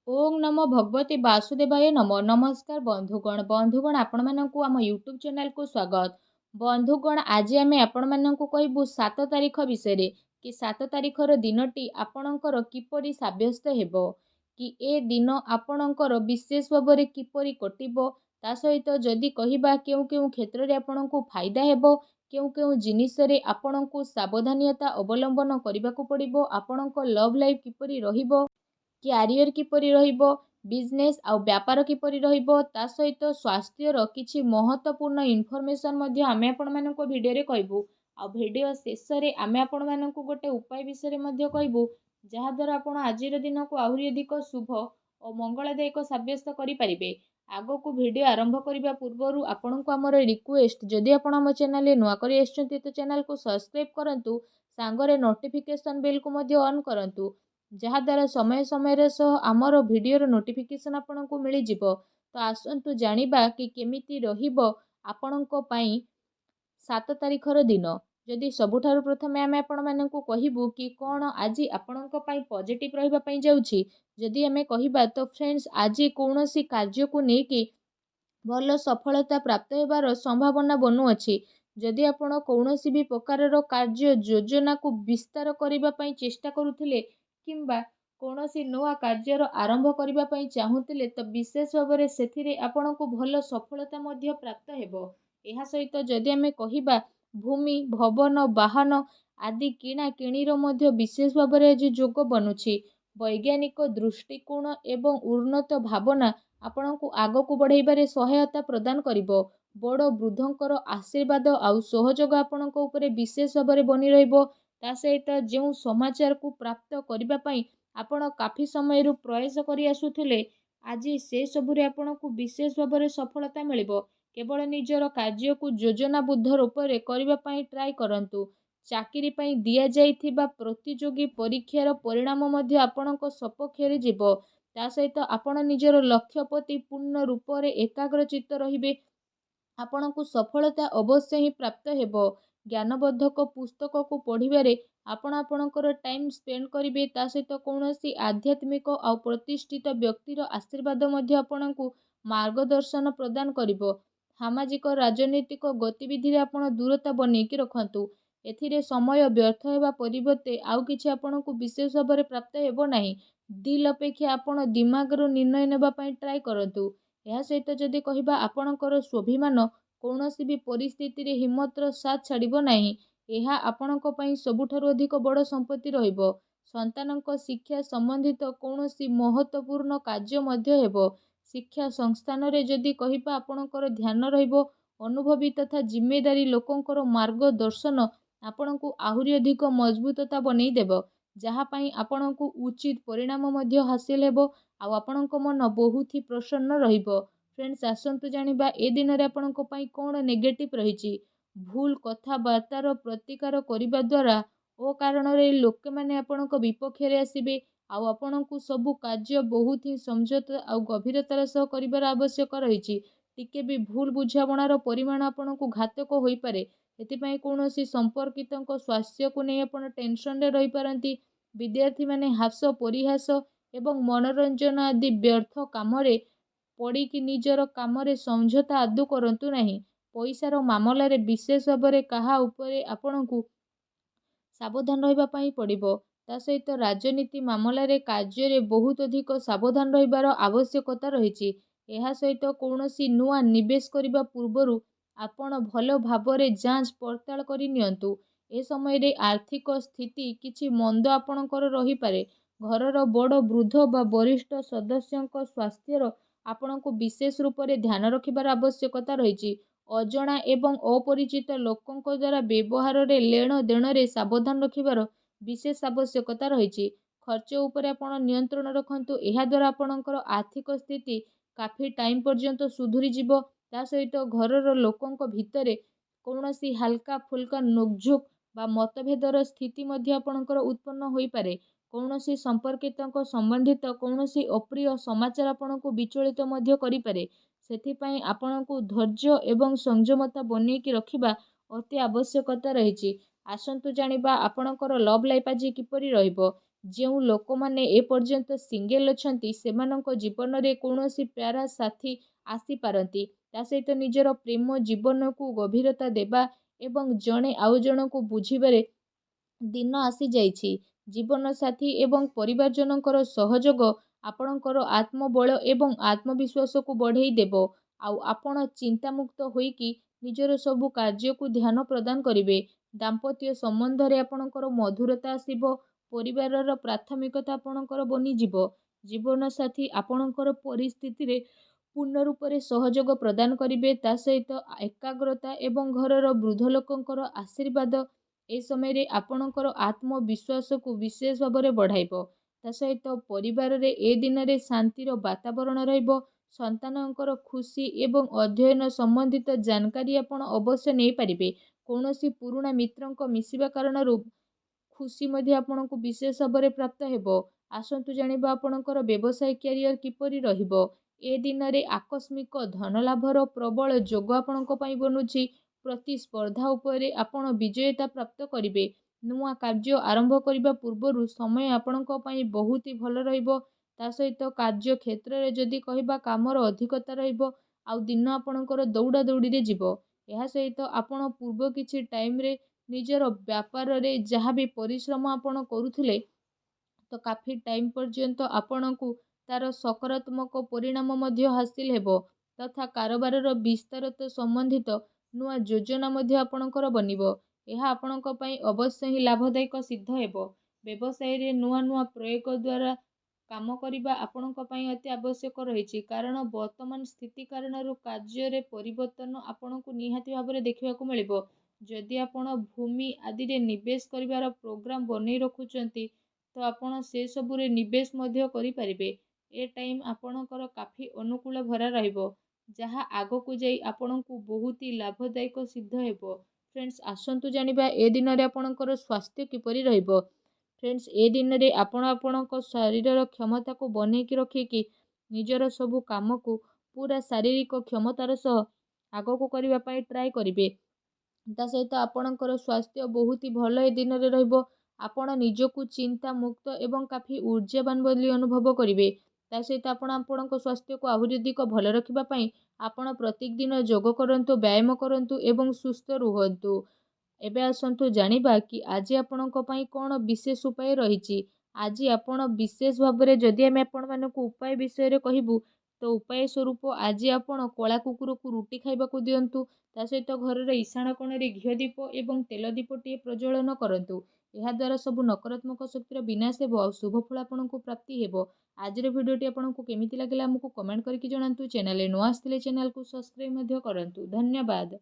ओम नमो भगवते वासुदेवाय नमो नमस्कार बंधुगण आपण मानकु आम यूट्यूब चैनल को स्वागत। बंधुगण आज आम आपण मानकु कहबू 7 तारीख विषय कि 7 तारीखर दिनटी आपणकर किपरि साब्यस्त हेबो कि ए दिन आपणकर विशेष भाव किपरि कटिबो ता सहित जदि कहिबा केउ केउ क्षेत्र रे आपणकु फायदा हेबो केउ केउ जिनिस रे आपणकु सावधानता अवलंबन करबाकू पड़िबो आपणक लव लाइफ किपरि रहिबो क्यारियर किपरि रहिबो बिजनेस आउ व्यापार किपरि रहिबो ता सहित स्वास्थ्यर किछि महत्वपूर्ण इनफॉरमेशन मध्ये आमे आपण मानको भिडियो रे कहबू आ भिडियो शेष रे आमे आपण मानको गोटे उपाय विषय रे मध्ये कहबू जहा द्वारा आपण आजिर दिन को आहुरी अधिक शुभ और मंगलदायक साब्यस्त करि परिबे। आगो को वीडियो आरंभ करबा पूर्वरु आपन को हमर रिक्वेस्ट जदि आपण हम चैनल रे नुआ करी आछंती तो चैनल को सब्सक्राइब करंतु सांगरे नोटिफिकेशन बेल को मध्ये ऑन करंतु जहा द्वारा समय समय रे सह हमर वीडियो रो नोटिफिकेशन आपन को मिली जिवो। तो आसंतु जानिबा कि केमिति रहिबो आपन को पई 7 तारीखर दिन। जदि सबुठारु प्रथमे आमे आपण माननकु कहिबू कि कोन आजि आपणक पई पॉजिटिव रहिबा पई जाउछि। जदि आमे कहिबा तो फ्रेंड्स आजि कोनोसी कार्य को नेकी भल सफलता प्राप्त हेबार संभावना बनु अछि। जदि आपण कौनसी भी प्रकारर कार्य योजना को विस्तार करबा पई चेष्टा करुथिले किंबा कौनसी नुआ कार्यर आरंभ करबा पई चाहुथिले तो विशेष भाव रे सेथिरे आपणको भल सफलता मध्ये प्राप्त हेबो। एहा सहित जदि आमे कहिबा भूमि भवन वाहन आदि किणा किणीर मध्ये विशेष भाव रे जे जोग बनुछि। वैज्ञानिक दृष्टिकोण एवं उन्नत भावना आपणको आगो को बढ़ाइबारे सहायता प्रदान करिवो। बड़ वृद्धंकर आशीर्वाद आउ सहयोग आपणको उपरे विशेष भाव रे बनी रहिबो। ता सहित जो समाचार को प्राप्त करबा पई आपण काफी समय रु प्रयास करि आसुथिले आज से सबुरे आपणको विशेष भाव रे सफलता मिलिबो। केवल निजर कार्य को योजनाबद्ध रूप रे करबा पई ट्राई करंतु। चाकरी पई दिया जाइथिबा प्रतियोगी परीक्षार परिणाम मध्ये आपणको सपक्ष रे जिवो। ता सहित आपण निजर लक्ष्य प्रति पूर्ण रूप रे एकाग्रचित्त रहिबे आपणको सफलता अवश्य ही प्राप्त हेबो। ज्ञानवर्धक पुस्तक को पढ़िबारे आपण आपणकर टाइम स्पेंड करिवे। ता सहित कौनसी आध्यात्मिक और प्रतिष्ठित व्यक्तिर आशीर्वाद मध्ये आपणको मार्गदर्शन प्रदान करिवो। सामाजिक राजनीतिक गतिविधि रे आपण दूरता बनेकी रखंतु। एथिरे समय व्यर्थ हेबा परिवर्ते आउ किछि आपणको विशेष भाव रे प्राप्त हेबो नाही। दिल अपेक्षा आपण दिमाग रो निर्णय नेबा पई ट्राई करंतु। एहा सहित जदि कहिबा आपणकर स्वाभिमान कौनसी भी परिस्थिति रे हिम्मतर साथ छाड़िबो नाही। एहा आपणको पई सबुठारु अधिक बड़ संपत्ति रहिबो। संतानक शिक्षा संबंधित कौनसी महत्वपूर्ण कार्य मध्य हेबो। शिक्षा संस्थान रे जदि कहिबा आपणकर ध्यान रहिबो। अनुभवी तथा जिम्मेदारी लोकंकर मार्गदर्शन आपणको आहुरी अधिक मजबूतता बनै देबो। जहा पई आपणको उचित परिणाम मध्य हासिल हेबो आ आपणको मन बहुत ही प्रसन्न रहिबो। फ्रेंड्स आसंतु जानिबा ए दिन रे आपणको पई कोन नेगेटिव रहिछि। भूल कथा वार्तार प्रतिकार करिबा द्वारा ओ कारण रे लोक माने आपणको विपक्ष रे आसीबे आ आपणको सब कार्य बहुत ही समझौता आ गभीरतार सह करिबार आवश्यक रहिछि। टिके भी भूल बुझाबणार परिमाण आपणको घातक होई पारे। एथिपाई कौनसी संपर्कितक स्वास्थ्य को नहीं आपण टेंशन रे रही पारंती। विद्यार्थी माने हास परिहास एवं मनोरंजन आदि व्यर्थ काम रे पड़ी कि निजर काम रे समझौता आदु करंतु नहीं। पैसार मामला रे विशेष भाव रे कहा उपरे आपणको सावधान रहिबा पई पड़िबो। ता सहित राजनीति मामला रे कार्य रे बहुत अधिक सावधान रहिबार आवश्यकता रहिछि। एहा सहित कौनसी नुआ निवेश करिबा पूर्वरु आपण भल भाव रे जांच पड़ताल करि नियंतु। ए समय रे आर्थिक स्थिति किछि मंद आपणकर रही पारे। घरर बड़ वृद्ध बा वरिष्ठ सदस्यक स्वास्थ्यर आपणको विशेष रूप रे ध्यान रखिबार आवश्यकता रहिछि। अजणा एवं अपरिचित लोकंक द्वारा व्यवहार रे लेण देण रे सावधान रखिबार विशेष आवश्यकता रहिछि। खर्च उपरे आपण नियंत्रण रखंतु। एहा द्वारा आपणकर आर्थिक स्थिति काफी टाइम पर्यंत सुधुरी जिवो। ता सहित घरर लोकंक भितरे कौनसी हल्का फुल्का नोकझोक बा मतभेदर स्थिति मध्ये आपणकर उत्पन्न होई पारे। कौनसी संपर्कितक संबंधित कौनसी अप्रिय समाचार आपणको विचलित मध्ये करि पारे। सेथिपाई आपणको धैर्य एवं संयमता बनेकी रखिबा अति आवश्यकता रहिछि। आसंतु जानिबा आपणकर लव लाइफ आज किपरि रहिबो। ଯେଉଁ ଲୋକମାନେ ଏପର୍ଯ୍ୟନ୍ତ ସିଙ୍ଗେଲ୍ ଅଛନ୍ତି ସେମାନଙ୍କ ଜୀବନରେ କୌଣସି ପ୍ୟାରା ସାଥୀ ଆସିପାରନ୍ତି। ତା ସହିତ ନିଜର ପ୍ରେମ ଜୀବନକୁ ଗଭୀରତା ଦେବା ଏବଂ ଜଣେ ଆଉ ଜଣଙ୍କୁ ବୁଝିବାରେ ଦିନ ଆସିଯାଇଛି। ଜୀବନସାଥୀ ଏବଂ ପରିବାରଜନଙ୍କର ସହଯୋଗ ଆପଣଙ୍କର ଆତ୍ମବଳ ଏବଂ ଆତ୍ମବିଶ୍ୱାସକୁ ବଢ଼େଇ ଦେବ। ଆଉ ଆପଣ ଚିନ୍ତାମୁକ୍ତ ହୋଇକି ନିଜର ସବୁ କାର୍ଯ୍ୟକୁ ଧ୍ୟାନ ପ୍ରଦାନ କରିବେ। ଦାମ୍ପତ୍ୟ ସମ୍ବନ୍ଧରେ ଆପଣଙ୍କର ମଧୁରତା ଆସିବ। ପରିବାରର ପ୍ରାଥମିକତା ଆପଣଙ୍କର ବନିଯିବ। ଜୀବନସାଥୀ ଆପଣଙ୍କର ପରିସ୍ଥିତିରେ ପୂର୍ଣ୍ଣ ରୂପରେ ସହଯୋଗ ପ୍ରଦାନ କରିବେ। ତା ସହିତ ଏକାଗ୍ରତା ଏବଂ ଘରର ବୃଦ୍ଧ ଲୋକଙ୍କର ଆଶୀର୍ବାଦ ଏ ସମୟରେ ଆପଣଙ୍କର ଆତ୍ମବିଶ୍ୱାସକୁ ବିଶେଷ ଭାବରେ ବଢ଼ାଇବ। ତା ସହିତ ପରିବାରରେ ଏ ଦିନରେ ଶାନ୍ତିର ବାତାବରଣ ରହିବ। ସନ୍ତାନଙ୍କର ଖୁସି ଏବଂ ଅଧ୍ୟୟନ ସମ୍ବନ୍ଧିତ ଜାନକାରୀ ଆପଣ ଅବଶ୍ୟ ନେଇପାରିବେ। କୌଣସି ପୁରୁଣା ମିତ୍ରଙ୍କ ମିଶିବା କାରଣରୁ ଖୁସି ମଧ୍ୟ ଆପଣଙ୍କୁ ବିଶେଷ ଭାବରେ ପ୍ରାପ୍ତ ହେବ। ଆସନ୍ତୁ ଜାଣିବା ଆପଣଙ୍କର ବ୍ୟବସାୟ କ୍ୟାରିୟର କିପରି ରହିବ। ଏ ଦିନରେ ଆକସ୍ମିକ ଧନଲାଭର ପ୍ରବଳ ଯୋଗ ଆପଣଙ୍କ ପାଇଁ ବନୁଛି। ପ୍ରତିସ୍ପର୍ଦ୍ଧା ଉପରେ ଆପଣ ବିଜୟତା ପ୍ରାପ୍ତ କରିବେ। ନୂଆ କାର୍ଯ୍ୟ ଆରମ୍ଭ କରିବା ପୂର୍ବରୁ ସମୟ ଆପଣଙ୍କ ପାଇଁ ବହୁତ ହି ଭଲ ରହିବ। ତା ସହିତ କାର୍ଯ୍ୟ କ୍ଷେତ୍ରରେ ଯଦି କହିବା କାମର ଅଧିକତା ରହିବ। ଆଉ ଦିନ ଆପଣଙ୍କର ଦୌଡ଼ା ଦୌଡ଼ିରେ ଯିବ। ଏହା ସହିତ ଆପଣ ପୂର୍ବ କିଛି ଟାଇମ୍ରେ ନିଜର ବ୍ୟାପାରରେ ଯାହା ବି ପରିଶ୍ରମ ଆପଣ କରୁଥିଲେ ତ କାଫି ଟାଇମ୍ ପର୍ଯ୍ୟନ୍ତ ଆପଣଙ୍କୁ ତାର ସକାରାତ୍ମକ ପରିଣାମ ମଧ୍ୟ ହାସିଲ ହେବ। ତଥା କାରବାରର ବିସ୍ତାରତ ସମ୍ବନ୍ଧିତ ନୂଆ ଯୋଜନା ମଧ୍ୟ ଆପଣଙ୍କର ବନିବ। ଏହା ଆପଣଙ୍କ ପାଇଁ ଅବଶ୍ୟ ହିଁ ଲାଭଦାୟକ ସିଦ୍ଧ ହେବ। ବ୍ୟବସାୟରେ ନୂଆ ନୂଆ ପ୍ରୟୋଗ ଦ୍ୱାରା କାମ କରିବା ଆପଣଙ୍କ ପାଇଁ ଅତି ଆବଶ୍ୟକ ରହିଛି। କାରଣ ବର୍ତ୍ତମାନ ସ୍ଥିତି କାରଣରୁ କାର୍ଯ୍ୟରେ ପରିବର୍ତ୍ତନ ଆପଣଙ୍କୁ ନିହାତି ଭାବରେ ଦେଖିବାକୁ ମିଳିବ। ଯଦି ଆପଣ ଭୂମି ଆଦିରେ ନିବେଶ କରିବାର ପ୍ରୋଗ୍ରାମ ବନେଇ ରଖୁଛନ୍ତି ତ ଆପଣ ସେସବୁରେ ନିବେଶ ମଧ୍ୟ କରିପାରିବେ। ଏ ଟାଇମ୍ ଆପଣଙ୍କର କାଫି ଅନୁକୂଳ ଭରା ରହିବ, ଯାହା ଆଗକୁ ଯାଇ ଆପଣଙ୍କୁ ବହୁତ ହି ଲାଭଦାୟକ ସିଦ୍ଧ ହେବ। ଫ୍ରେଣ୍ଡସ୍, ଆସନ୍ତୁ ଜାଣିବା ଏ ଦିନରେ ଆପଣଙ୍କର ସ୍ୱାସ୍ଥ୍ୟ କିପରି ରହିବ। ଫ୍ରେଣ୍ଡସ୍, ଏ ଦିନରେ ଆପଣ ଆପଣଙ୍କ ଶରୀରର କ୍ଷମତାକୁ ବନେଇକି ରଖିକି ନିଜର ସବୁ କାମକୁ ପୁରା ଶାରୀରିକ କ୍ଷମତାର ସହ ଆଗକୁ କରିବା ପାଇଁ ଟ୍ରାଏ କରିବେ। ତା ସହିତ ଆପଣଙ୍କର ସ୍ୱାସ୍ଥ୍ୟ ବହୁତ ହି ଭଲ ଏ ଦିନରେ ରହିବ। ଆପଣ ନିଜକୁ ଚିନ୍ତା ମୁକ୍ତ ଏବଂ କାଫି ଊର୍ଜାବାନ ବୋଲି ଅନୁଭବ କରିବେ। ତା ସହିତ ଆପଣ ଆପଣଙ୍କ ସ୍ୱାସ୍ଥ୍ୟକୁ ଆହୁରି ଅଧିକ ଭଲ ରଖିବା ପାଇଁ ଆପଣ ପ୍ରତ୍ୟେକ ଦିନ ଯୋଗ କରନ୍ତୁ, ବ୍ୟାୟାମ କରନ୍ତୁ ଏବଂ ସୁସ୍ଥ ରୁହନ୍ତୁ। ଏବେ ଆସନ୍ତୁ ଜାଣିବା କି ଆଜି ଆପଣଙ୍କ ପାଇଁ କ'ଣ ବିଶେଷ ଉପାୟ ରହିଛି। ଆଜି ଆପଣ ବିଶେଷ ଭାବରେ ଯଦି ଆମେ ଆପଣମାନଙ୍କୁ ଉପାୟ ବିଷୟରେ କହିବୁ ତ ଉପାୟ ସ୍ୱରୂପ ଆଜି ଆପଣ କଳା କୁକୁରକୁ ରୁଟି ଖାଇବାକୁ ଦିଅନ୍ତୁ। ତା ସହିତ ଘରର ଇଶାଣ କୋଣରେ ଘିଅ ଦୀପ ଏବଂ ତେଲ ଦୀପଟିଏ ପ୍ରଜ୍ୱଳନ କରନ୍ତୁ। ଏହାଦ୍ୱାରା ସବୁ ନକାରାତ୍ମକ ଶକ୍ତିର ବିନାଶ ହେବ ଆଉ ଶୁଭ ଫଳ ଆପଣଙ୍କୁ ପ୍ରାପ୍ତି ହେବ। ଆଜିର ଭିଡ଼ିଓଟି ଆପଣଙ୍କୁ କେମିତି ଲାଗିଲା ଆମକୁ କମେଣ୍ଟ କରିକି ଜଣାନ୍ତୁ। ଚ୍ୟାନେଲରେ ନୂଆ ଆସିଥିଲେ ଚ୍ୟାନେଲକୁ ସବସ୍କ୍ରାଇବ୍ ମଧ୍ୟ କରନ୍ତୁ। ଧନ୍ୟବାଦ।